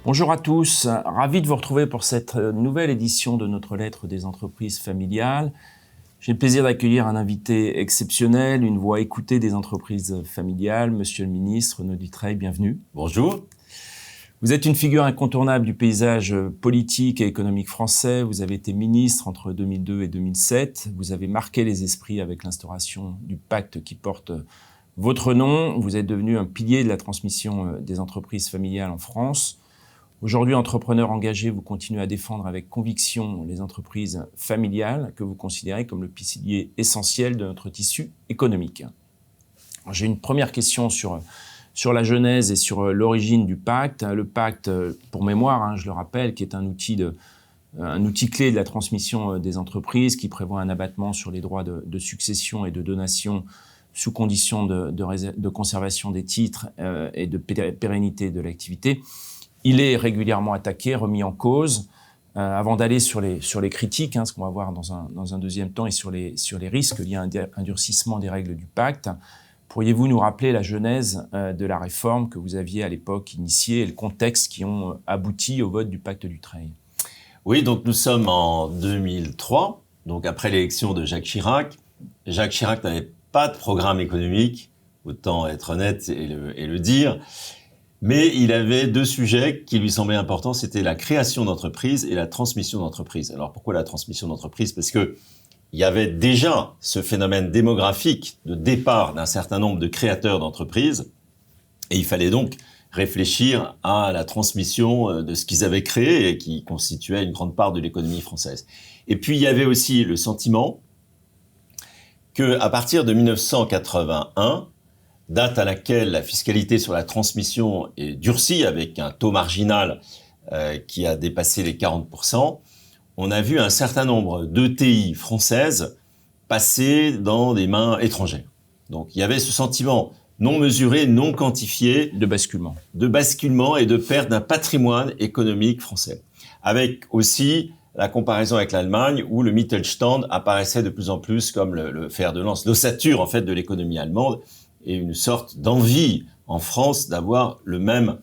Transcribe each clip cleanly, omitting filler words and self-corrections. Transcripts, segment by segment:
Bonjour à tous, ravi de vous retrouver pour cette nouvelle édition de notre lettre des entreprises familiales. J'ai le plaisir d'accueillir un invité exceptionnel, une voix écoutée des entreprises familiales, Monsieur le ministre Renaud Dutreil, bienvenue. Bonjour. Vous êtes une figure incontournable du paysage politique et économique français. Vous avez été ministre entre 2002 et 2007. Vous avez marqué les esprits avec l'instauration du pacte qui porte votre nom. Vous êtes devenu un pilier de la transmission des entreprises familiales en France. Aujourd'hui, entrepreneur engagé, vous continuez à défendre avec conviction les entreprises familiales que vous considérez comme le pilier essentiel de notre tissu économique. Alors, j'ai une première question sur la genèse et sur l'origine du pacte. Le pacte, pour mémoire, je le rappelle, qui est un outil clé de la transmission des entreprises, qui prévoit un abattement sur les droits de succession et de donation sous condition de conservation des titres et de pérennité de l'activité. Il est régulièrement attaqué, remis en cause. Avant d'aller sur les critiques, ce qu'on va voir dans un deuxième temps, et sur les risques liés à un durcissement des règles du pacte, pourriez-vous nous rappeler la genèse de la réforme que vous aviez à l'époque initiée et le contexte qui ont abouti au vote du pacte Dutreil? Oui, donc nous sommes en 2003, donc après l'élection de Jacques Chirac. Jacques Chirac n'avait pas de programme économique, autant être honnête et le dire. Mais il avait deux sujets qui lui semblaient importants, c'était la création d'entreprises et la transmission d'entreprises. Alors pourquoi la transmission d'entreprises? Parce que il y avait déjà ce phénomène démographique de départ d'un certain nombre de créateurs d'entreprises, et il fallait donc réfléchir à la transmission de ce qu'ils avaient créé et qui constituait une grande part de l'économie française. Et puis il y avait aussi le sentiment que, à partir de 1981, date à laquelle la fiscalité sur la transmission est durcie avec un taux marginal qui a dépassé les 40%, on a vu un certain nombre d'ETI françaises passer dans des mains étrangères. Donc il y avait ce sentiment non mesuré, non quantifié de basculement et de perte d'un patrimoine économique français. Avec aussi la comparaison avec l'Allemagne où le Mittelstand apparaissait de plus en plus comme le fer de lance, l'ossature en fait de l'économie allemande, et une sorte d'envie en France d'avoir le même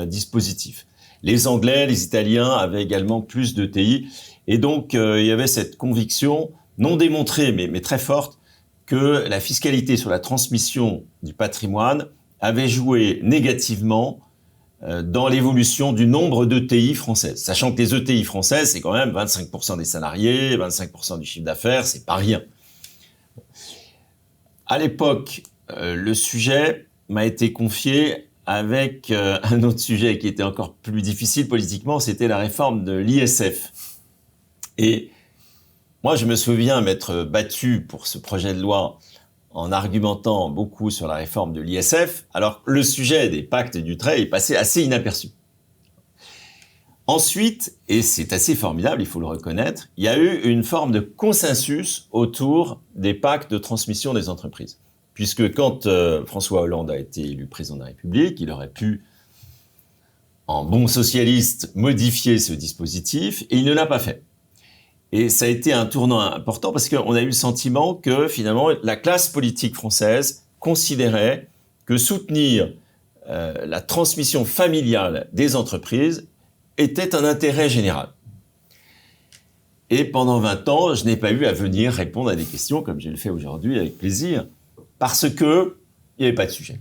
dispositif. Les Anglais, les Italiens avaient également plus d'ETI, et donc il y avait cette conviction, non démontrée mais très forte, que la fiscalité sur la transmission du patrimoine avait joué négativement dans l'évolution du nombre d'ETI françaises. Sachant que les ETI françaises, c'est quand même 25% des salariés, 25% du chiffre d'affaires, c'est pas rien. À l'époque, le sujet m'a été confié avec un autre sujet qui était encore plus difficile politiquement, c'était la réforme de l'ISF. Et moi, je me souviens m'être battu pour ce projet de loi en argumentant beaucoup sur la réforme de l'ISF, alors le sujet des pactes Dutreil est passé assez inaperçu. Ensuite, et c'est assez formidable, il faut le reconnaître, il y a eu une forme de consensus autour des pactes de transmission des entreprises. Puisque quand François Hollande a été élu président de la République, il aurait pu, en bon socialiste, modifier ce dispositif, et il ne l'a pas fait. Et ça a été un tournant important parce qu'on a eu le sentiment que finalement la classe politique française considérait que soutenir la transmission familiale des entreprises était un intérêt général. Et pendant 20 ans, je n'ai pas eu à venir répondre à des questions comme je le fais aujourd'hui avec plaisir, parce que il n'y avait pas de sujet.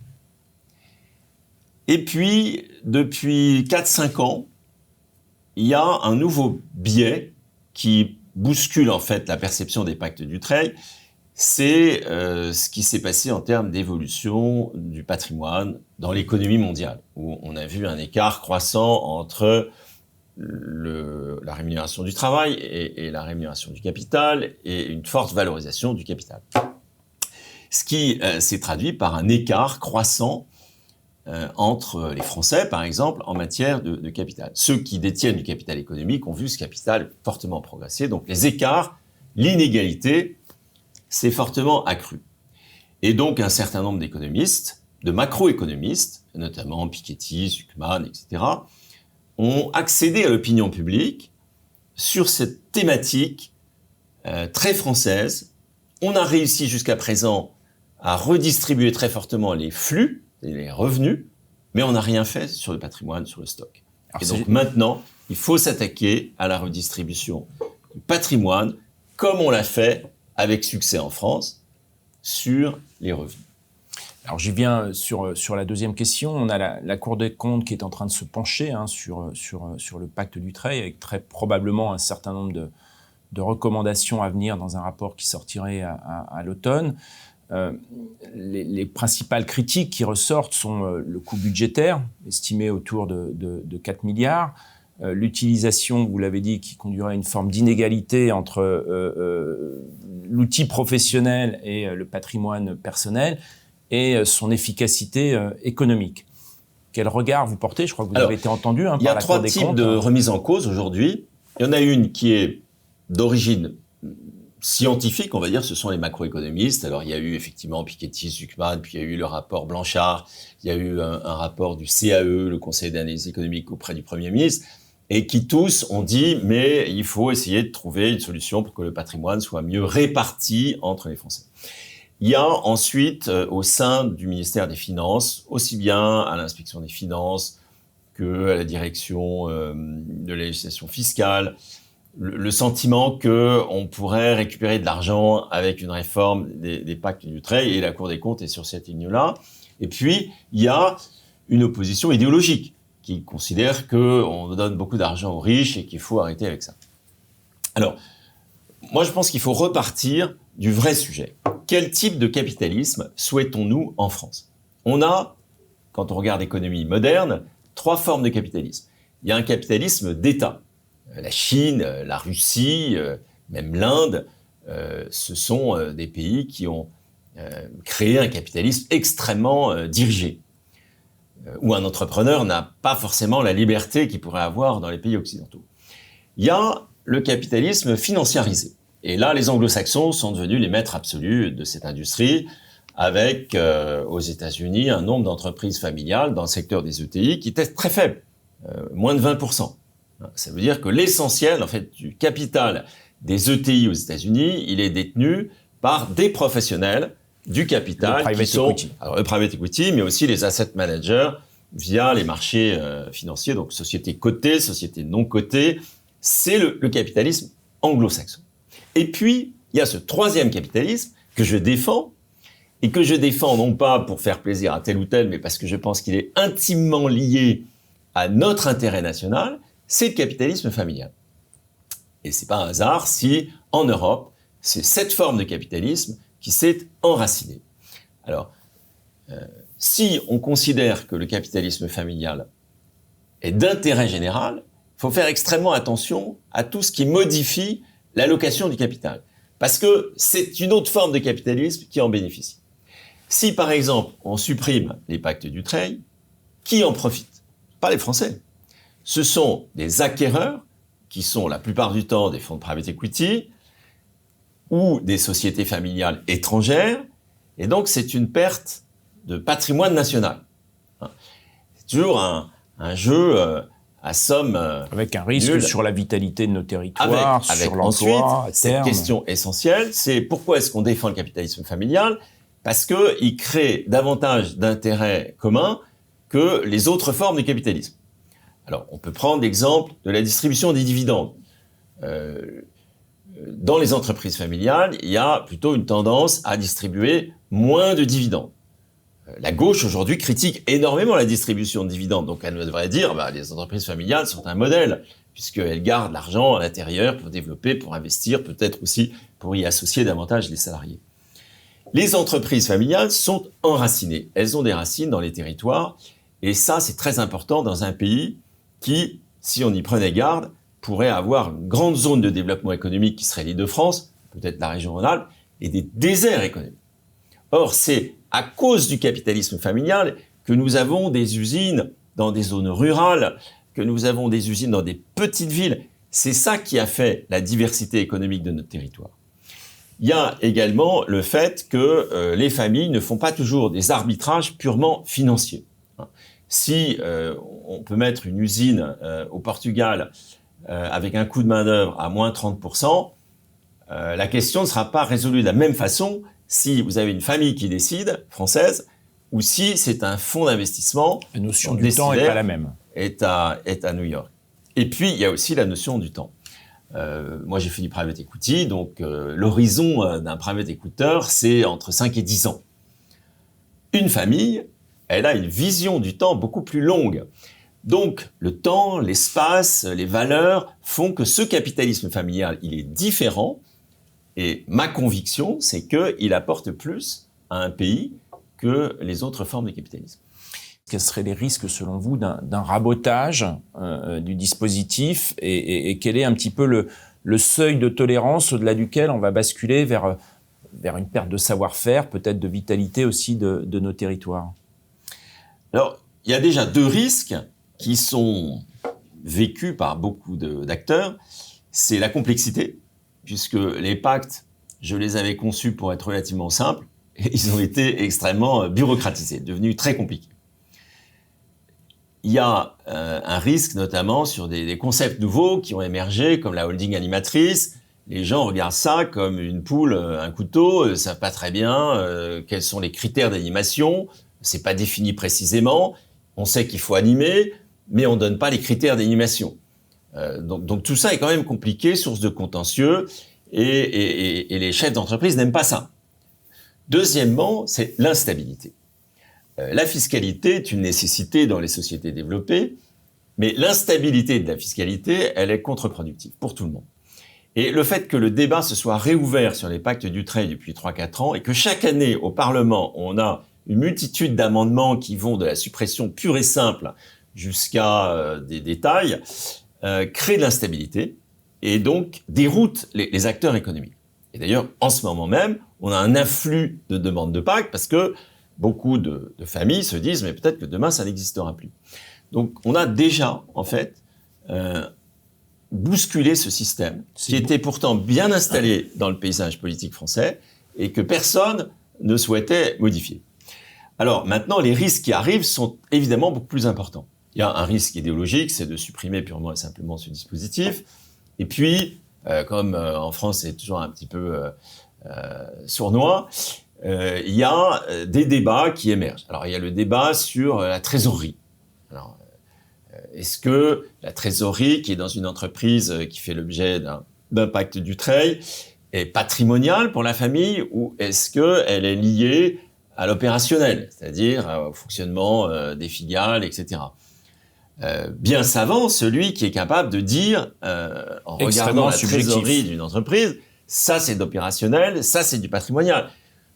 Et puis, depuis 4-5 ans, il y a un nouveau biais qui bouscule en fait la perception des pactes Dutreil, c'est ce qui s'est passé en termes d'évolution du patrimoine dans l'économie mondiale, où on a vu un écart croissant entre la rémunération du travail et la rémunération du capital, et une forte valorisation du capital. Ce qui s'est traduit par un écart croissant entre les Français, par exemple, en matière de capital. Ceux qui détiennent du capital économique ont vu ce capital fortement progresser. Donc les écarts, l'inégalité, s'est fortement accru. Et donc un certain nombre d'économistes, de macroéconomistes, notamment Piketty, Zucman, etc., ont accédé à l'opinion publique sur cette thématique très française. On a réussi jusqu'à présent à redistribuer très fortement les flux, et les revenus, mais on n'a rien fait sur le patrimoine, sur le stock. Et donc maintenant, il faut s'attaquer à la redistribution du patrimoine, comme on l'a fait avec succès en France, sur les revenus. Alors j'y viens sur la deuxième question. On a la Cour des comptes qui est en train de se pencher sur le pacte Dutreil, avec très probablement un certain nombre de recommandations à venir dans un rapport qui sortirait à l'automne. Les principales critiques qui ressortent sont le coût budgétaire, estimé autour de 4 milliards, l'utilisation, vous l'avez dit, qui conduirait à une forme d'inégalité entre l'outil professionnel et le patrimoine personnel, et son efficacité économique. Quel regard vous portez? Je crois que vous avez été entendu par la Cour des comptes. Il y a trois types de remises en cause aujourd'hui. Il y en a une qui est d'origine scientifique, on va dire, ce sont les macroéconomistes. Alors, il y a eu effectivement Piketty, Zucman, puis il y a eu le rapport Blanchard, il y a eu un rapport du CAE, le Conseil d'analyse économique auprès du Premier ministre, et qui tous ont dit, mais il faut essayer de trouver une solution pour que le patrimoine soit mieux réparti entre les Français. Il y a ensuite, au sein du ministère des Finances, aussi bien à l'inspection des finances que à la direction de la législation fiscale, le sentiment qu'on pourrait récupérer de l'argent avec une réforme des pactes Dutreil, et la Cour des comptes est sur cette ligne-là. Et puis, il y a une opposition idéologique qui considère qu'on donne beaucoup d'argent aux riches et qu'il faut arrêter avec ça. Alors, moi, je pense qu'il faut repartir du vrai sujet. Quel type de capitalisme souhaitons-nous en France? On a, quand on regarde l'économie moderne, 3 formes de capitalisme. Il y a un capitalisme d'État. La Chine, la Russie, même l'Inde, ce sont des pays qui ont créé un capitalisme extrêmement dirigé, où un entrepreneur n'a pas forcément la liberté qu'il pourrait avoir dans les pays occidentaux. Il y a le capitalisme financiarisé. Et là, les anglo-saxons sont devenus les maîtres absolus de cette industrie, avec aux États-Unis un nombre d'entreprises familiales dans le secteur des ETI qui était très faible, moins de 20%. Ça veut dire que l'essentiel, en fait, du capital des ETI aux États-Unis, il est détenu par des professionnels du capital qui sont le private equity, mais aussi les asset managers via les marchés financiers, donc sociétés cotées, sociétés non cotées. C'est le capitalisme anglo-saxon. Et puis, il y a ce troisième capitalisme que je défends, et que je défends non pas pour faire plaisir à tel ou tel, mais parce que je pense qu'il est intimement lié à notre intérêt national, c'est le capitalisme familial. Et c'est pas un hasard si, en Europe, c'est cette forme de capitalisme qui s'est enracinée. Alors, si on considère que le capitalisme familial est d'intérêt général, il faut faire extrêmement attention à tout ce qui modifie l'allocation du capital. Parce que c'est une autre forme de capitalisme qui en bénéficie. Si, par exemple, on supprime les pactes Dutreil, qui en profite? Pas les Français. Ce sont des acquéreurs, qui sont la plupart du temps des fonds de private equity, ou des sociétés familiales étrangères, et donc c'est une perte de patrimoine national. C'est toujours un jeu à somme avec un risque nul. Sur la vitalité de nos territoires, avec sur l'emploi. Ensuite, cette question essentielle, c'est pourquoi est-ce qu'on défend le capitalisme familial? Parce qu'il crée davantage d'intérêts communs que les autres formes de capitalisme. Alors, on peut prendre l'exemple de la distribution des dividendes. Dans les entreprises familiales, il y a plutôt une tendance à distribuer moins de dividendes. La gauche, aujourd'hui, critique énormément la distribution de dividendes. Donc, elle devrait dire, les entreprises familiales sont un modèle, puisqu'elles gardent l'argent à l'intérieur pour développer, pour investir, peut-être aussi pour y associer davantage les salariés. Les entreprises familiales sont enracinées. Elles ont des racines dans les territoires. Et ça, c'est très important dans un pays qui, si on y prenait garde, pourrait avoir une grande zone de développement économique qui serait l'Île-de-France, peut-être la région Rhône-Alpes, et des déserts économiques. Or, c'est à cause du capitalisme familial que nous avons des usines dans des zones rurales, que nous avons des usines dans des petites villes. C'est ça qui a fait la diversité économique de notre territoire. Il y a également le fait que les familles ne font pas toujours des arbitrages purement financiers. Si on peut mettre une usine au Portugal avec un coût de main-d'œuvre à moins 30%, la question ne sera pas résolue de la même façon si vous avez une famille qui décide, française, ou si c'est un fonds d'investissement. La notion du temps n'est pas la même. est à New York. Et puis, il y a aussi la notion du temps. Moi, j'ai fait du private equity, donc l'horizon d'un private equity, c'est entre 5 et 10 ans. Une famille, elle a une vision du temps beaucoup plus longue. Donc, le temps, l'espace, les valeurs font que ce capitalisme familial, il est différent. Et ma conviction, c'est qu'il apporte plus à un pays que les autres formes de capitalisme. Quels seraient les risques, selon vous, d'un rabotage du dispositif et quel est un petit peu le seuil de tolérance au-delà duquel on va basculer vers une perte de savoir-faire, peut-être de vitalité aussi de nos territoires? Alors, il y a déjà 2 risques qui sont vécus par beaucoup d'acteurs. C'est la complexité, puisque les pactes, je les avais conçus pour être relativement simples, et ils ont été extrêmement bureaucratisés, devenus très compliqués. Il y a un risque notamment sur des concepts nouveaux qui ont émergé, comme la holding animatrice. Les gens regardent ça comme une poule, un couteau, ne savent pas très bien quels sont les critères d'animation, c'est pas défini précisément, on sait qu'il faut animer, mais on donne pas les critères d'animation. Donc tout ça est quand même compliqué, source de contentieux, et les chefs d'entreprise n'aiment pas ça. Deuxièmement, c'est l'instabilité. La fiscalité est une nécessité dans les sociétés développées, mais l'instabilité de la fiscalité, elle est contre-productive pour tout le monde. Et le fait que le débat se soit réouvert sur les pactes d'Utrecht depuis 3-4 ans, et que chaque année au Parlement, on a une multitude d'amendements qui vont de la suppression pure et simple jusqu'à des détails, crée de l'instabilité et donc déroute les acteurs économiques. Et d'ailleurs, en ce moment même, on a un afflux de demandes de pactes parce que beaucoup de familles se disent « mais peut-être que demain, ça n'existera plus ». Donc, on a déjà, en fait, bousculé ce système qui était pourtant bien installé dans le paysage politique français et que personne ne souhaitait modifier. Alors, maintenant, les risques qui arrivent sont évidemment beaucoup plus importants. Il y a un risque idéologique, c'est de supprimer purement et simplement ce dispositif. Et puis, comme en France, c'est toujours un petit peu sournois, il y a des débats qui émergent. Alors, il y a le débat sur la trésorerie. Alors, est-ce que la trésorerie, qui est dans une entreprise qui fait l'objet d'un pacte d'Utrecht, est patrimoniale pour la famille ou est-ce qu'elle est liée à l'opérationnel, c'est-à-dire au fonctionnement des filiales, etc. Bien savant celui qui est capable de dire, en regardant la trésorerie d'une entreprise, ça c'est de l'opérationnel, ça c'est du patrimonial.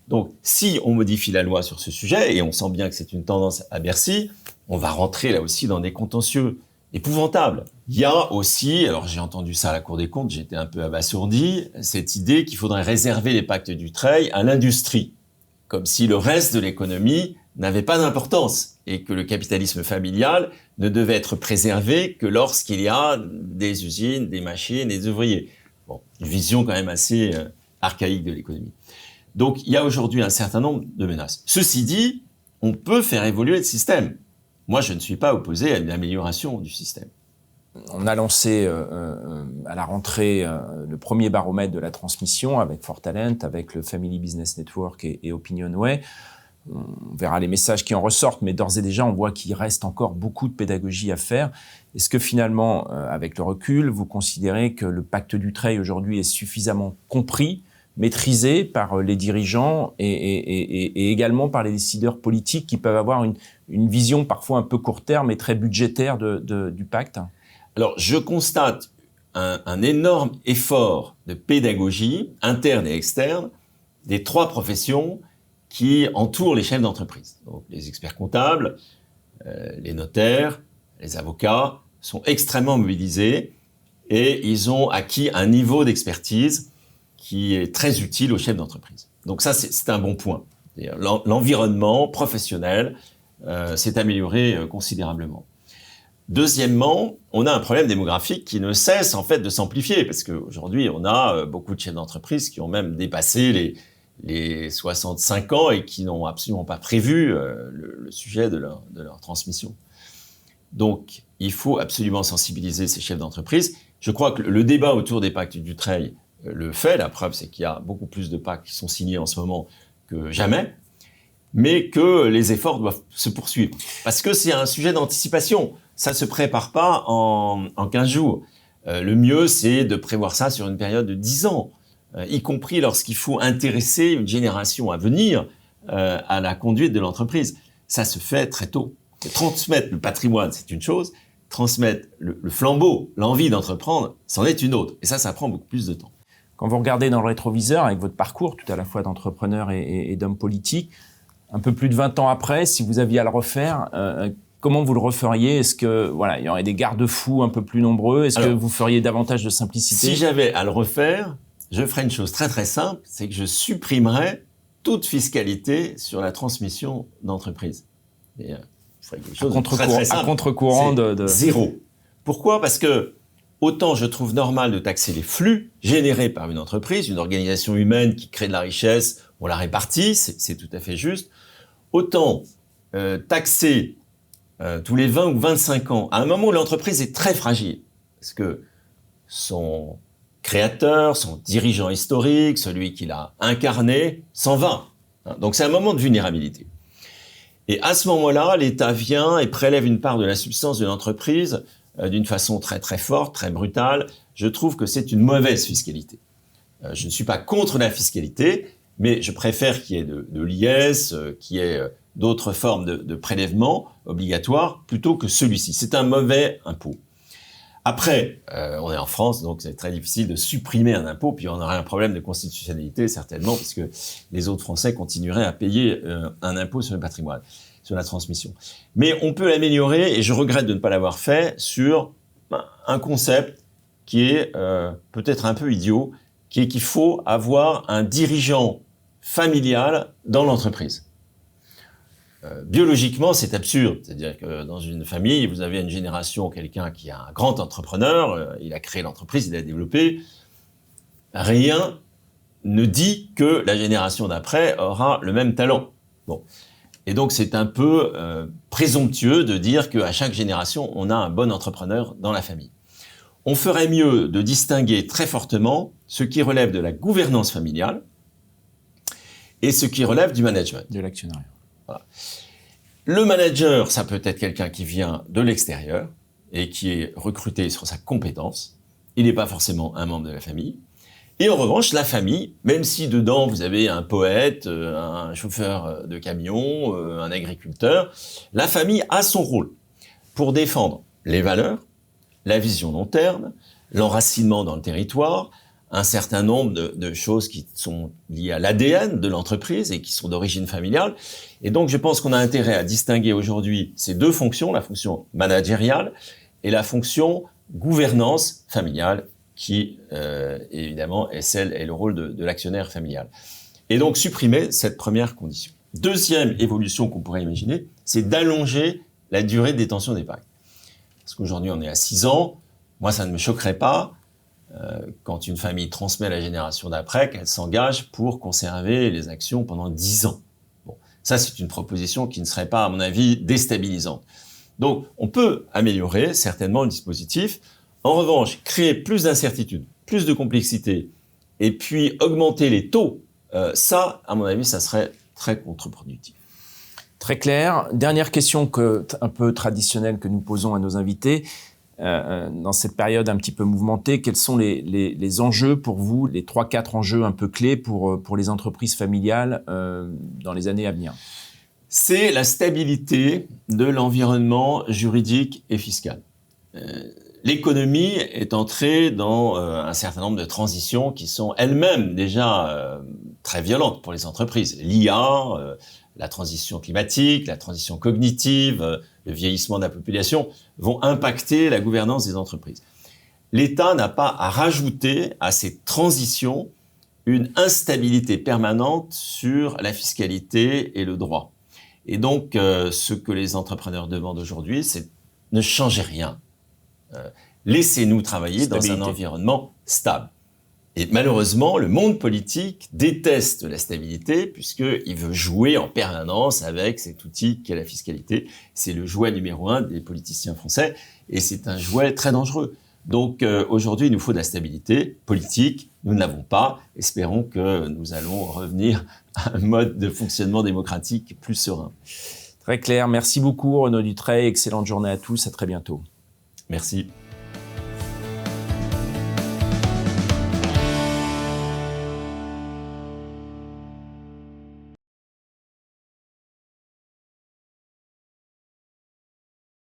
Donc, si on modifie la loi sur ce sujet, et on sent bien que c'est une tendance à Bercy, on va rentrer là aussi dans des contentieux épouvantables. Il y a aussi, alors j'ai entendu ça à la Cour des comptes, j'étais un peu abasourdi, cette idée qu'il faudrait réserver les pactes d'Utrecht à l'industrie, comme si le reste de l'économie n'avait pas d'importance et que le capitalisme familial ne devait être préservé que lorsqu'il y a des usines, des machines, des ouvriers. Bon, une vision quand même assez archaïque de l'économie. Donc, il y a aujourd'hui un certain nombre de menaces. Ceci dit, on peut faire évoluer le système. Moi, je ne suis pas opposé à une amélioration du système. On a lancé à la rentrée le premier baromètre de la transmission avec Fortalent, avec le Family Business Network et Opinionway. On verra les messages qui en ressortent, mais d'ores et déjà, on voit qu'il reste encore beaucoup de pédagogie à faire. Est-ce que finalement, avec le recul, vous considérez que le pacte d'Utrecht aujourd'hui est suffisamment compris, maîtrisé par les dirigeants et également par les décideurs politiques qui peuvent avoir une vision parfois un peu court terme et très budgétaire du pacte? Alors, je constate un énorme effort de pédagogie interne et externe des 3 professions qui entourent les chefs d'entreprise. Donc, les experts comptables, les notaires, les avocats sont extrêmement mobilisés et ils ont acquis un niveau d'expertise qui est très utile aux chefs d'entreprise. Donc ça, c'est un bon point. L'environnement professionnel s'est amélioré considérablement. Deuxièmement, on a un problème démographique qui ne cesse en fait de s'amplifier parce qu'aujourd'hui, on a beaucoup de chefs d'entreprise qui ont même dépassé les 65 ans et qui n'ont absolument pas prévu le sujet de leur transmission. Donc, il faut absolument sensibiliser ces chefs d'entreprise. Je crois que le débat autour des pactes d'Utrecht le fait. La preuve, c'est qu'il y a beaucoup plus de pactes qui sont signés en ce moment que jamais. mais que les efforts doivent se poursuivre. Parce que c'est un sujet d'anticipation. Ça ne se prépare pas en 15 jours. Le mieux, c'est de prévoir ça sur une période de 10 ans, y compris lorsqu'il faut intéresser une génération à venir à la conduite de l'entreprise. Ça se fait très tôt. Transmettre le patrimoine, c'est une chose. Transmettre le flambeau, l'envie d'entreprendre, c'en est une autre. Et ça prend beaucoup plus de temps. Quand vous regardez dans le rétroviseur, avec votre parcours, tout à la fois d'entrepreneur et d'homme politique, un peu plus de 20 ans après, si vous aviez à le refaire, comment vous le referiez? Est-ce que voilà, il y aurait des garde-fous un peu plus nombreux? Est-ce que vous feriez davantage de simplicité? Si j'avais à le refaire, je ferais une chose très très simple, c'est que je supprimerais toute fiscalité sur la transmission d'entreprise. Et, je ferais quelque chose de très très simple. À contre-courant de... Zéro. Pourquoi? Parce que autant je trouve normal de taxer les flux générés par une entreprise, une organisation humaine qui crée de la richesse, on la répartit, c'est tout à fait juste. Autant taxer tous les 20 ou 25 ans, à un moment où l'entreprise est très fragile, parce que son créateur, son dirigeant historique, celui qui l'a incarné, s'en va. Donc c'est un moment de vulnérabilité. Et à ce moment-là, l'État vient et prélève une part de la substance de l'entreprise d'une façon très très forte, très brutale. Je trouve que c'est une mauvaise fiscalité. Je ne suis pas contre la fiscalité, mais je préfère qu'il y ait de l'IS, qu'il y ait d'autres formes de prélèvements obligatoires plutôt que celui-ci. C'est un mauvais impôt. Après, on est en France, donc c'est très difficile de supprimer un impôt, puis on aurait un problème de constitutionnalité certainement, parce que les autres Français continueraient à payer un impôt sur le patrimoine, sur la transmission. Mais on peut l'améliorer, et je regrette de ne pas l'avoir fait, sur un concept qui est peut-être un peu idiot, qui est qu'il faut avoir un dirigeant familial dans l'entreprise. Biologiquement, c'est absurde. C'est-à-dire que dans une famille, vous avez une génération, quelqu'un qui est un grand entrepreneur, il a créé l'entreprise, il l'a développée. Rien ne dit que la génération d'après aura le même talent. Bon. Et donc, c'est un peu présomptueux de dire qu'à chaque génération, on a un bon entrepreneur dans la famille. On ferait mieux de distinguer très fortement ce qui relève de la gouvernance familiale et ce qui relève du management. De l'actionnariat. Voilà. Le manager, ça peut être quelqu'un qui vient de l'extérieur et qui est recruté sur sa compétence. Il n'est pas forcément un membre de la famille. Et en revanche, la famille, même si dedans vous avez un poète, un chauffeur de camion, un agriculteur, la famille a son rôle pour défendre les valeurs, la vision long terme, l'enracinement dans le territoire, un certain nombre de choses qui sont liées à l'ADN de l'entreprise et qui sont d'origine familiale. Et donc, je pense qu'on a intérêt à distinguer aujourd'hui ces deux fonctions, la fonction managériale et la fonction gouvernance familiale, qui, évidemment, est le rôle de l'actionnaire familial. Et donc, supprimer cette première condition. Deuxième évolution qu'on pourrait imaginer, c'est d'allonger la durée de détention d'épargne. Parce qu'aujourd'hui, on est à 6 ans. Moi, ça ne me choquerait pas quand une famille transmet à la génération d'après, qu'elle s'engage pour conserver les actions pendant 10 ans. Bon, ça, c'est une proposition qui ne serait pas, à mon avis, déstabilisante. Donc, on peut améliorer certainement le dispositif. En revanche, créer plus d'incertitude, plus de complexité, et puis augmenter les taux, ça, à mon avis, ça serait très contre-productif. Très clair. Dernière question un peu traditionnelle que nous posons à nos invités. Dans cette période un petit peu mouvementée, quels sont les enjeux pour vous, les 3-4 enjeux un peu clés pour les entreprises familiales dans les années à venir? C'est la stabilité de l'environnement juridique et fiscal. L'économie est entrée dans un certain nombre de transitions qui sont elles-mêmes déjà très violentes pour les entreprises. L'IA, la transition climatique, la transition cognitive, le vieillissement de la population vont impacter la gouvernance des entreprises. L'État n'a pas à rajouter à ces transitions une instabilité permanente sur la fiscalité et le droit. Et donc, ce que les entrepreneurs demandent aujourd'hui, c'est ne changez rien. Laissez-nous travailler dans un environnement stable. Et malheureusement, le monde politique déteste la stabilité puisqu'il veut jouer en permanence avec cet outil qu'est la fiscalité. C'est le jouet numéro 1 des politiciens français et c'est un jouet très dangereux. Donc aujourd'hui, il nous faut de la stabilité politique, Nous ne l'avons pas. Espérons que nous allons revenir à un mode de fonctionnement démocratique plus serein. Très clair. Merci beaucoup, Renaud Dutreil. Excellente journée à tous. À très bientôt. Merci.